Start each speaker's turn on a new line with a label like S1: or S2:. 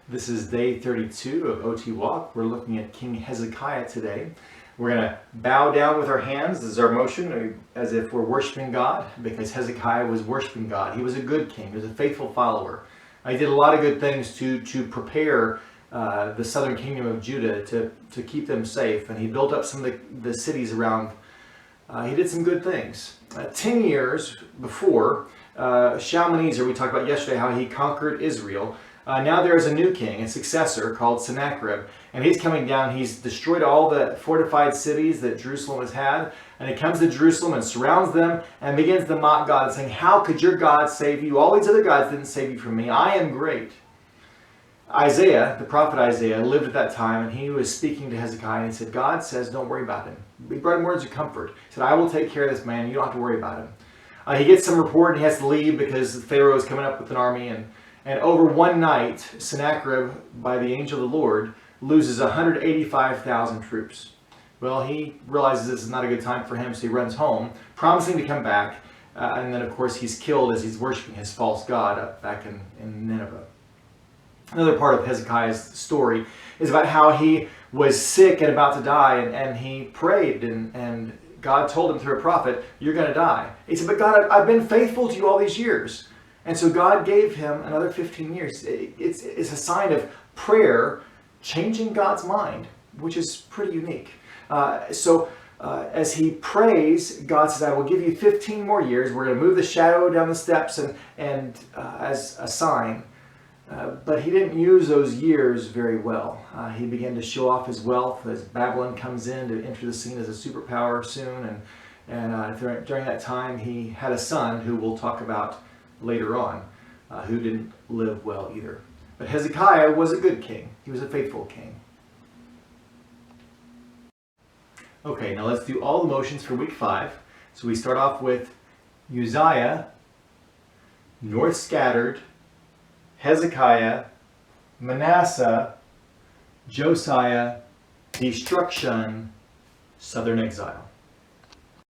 S1: This is day 32 of OT Walk. We're looking at King Hezekiah today. We're going to bow down with our hands. This is our motion, as if we're worshiping God, because Hezekiah was worshiping God. He was a good king. He was a faithful follower. He did a lot of good things to prepare the southern kingdom of Judah to keep them safe. And he built up some of the cities around. He did some good things. 10 years before, Shalmaneser, we talked about yesterday how he conquered Israel. Now there is a new king, a successor called Sennacherib, and he's coming down. He's destroyed all the fortified cities that Jerusalem has had, and he comes to Jerusalem and surrounds them and begins to mock God, saying, "How could your God save you? All these other gods didn't save you from me. I am great." Isaiah, the prophet Isaiah, lived at that time, and he was speaking to Hezekiah, and he said, God says, don't worry about him. He brought him words of comfort. He said, I will take care of this man. You don't have to worry about him. He gets some report, and he has to leave because Pharaoh is coming up with an army, and over one night, Sennacherib, by the angel of the Lord, loses 185,000 troops. Well, he realizes this is not a good time for him, so he runs home, promising to come back. And then, of course, he's killed as he's worshiping his false god up back in Nineveh. Another part of Hezekiah's story is about how he was sick and about to die, and he prayed, and God told him through a prophet, you're going to die. He said, but God, I've been faithful to you all these years. And so God gave him another 15 years. It's a sign of prayer changing God's mind, which is pretty unique. As he prays, God says, I will give you 15 more years. We're going to move the shadow down the steps and as a sign. But he didn't use those years very well. He began to show off his wealth as Babylon comes in to enter the scene as a superpower soon. And during that time, he had a son who we'll talk about later on, who didn't live well either. But Hezekiah was a good king. He was a faithful king. Okay, now let's do all the motions for week 5. So we start off with Uzziah, north scattered, Hezekiah, Manasseh, Josiah, destruction, southern exile.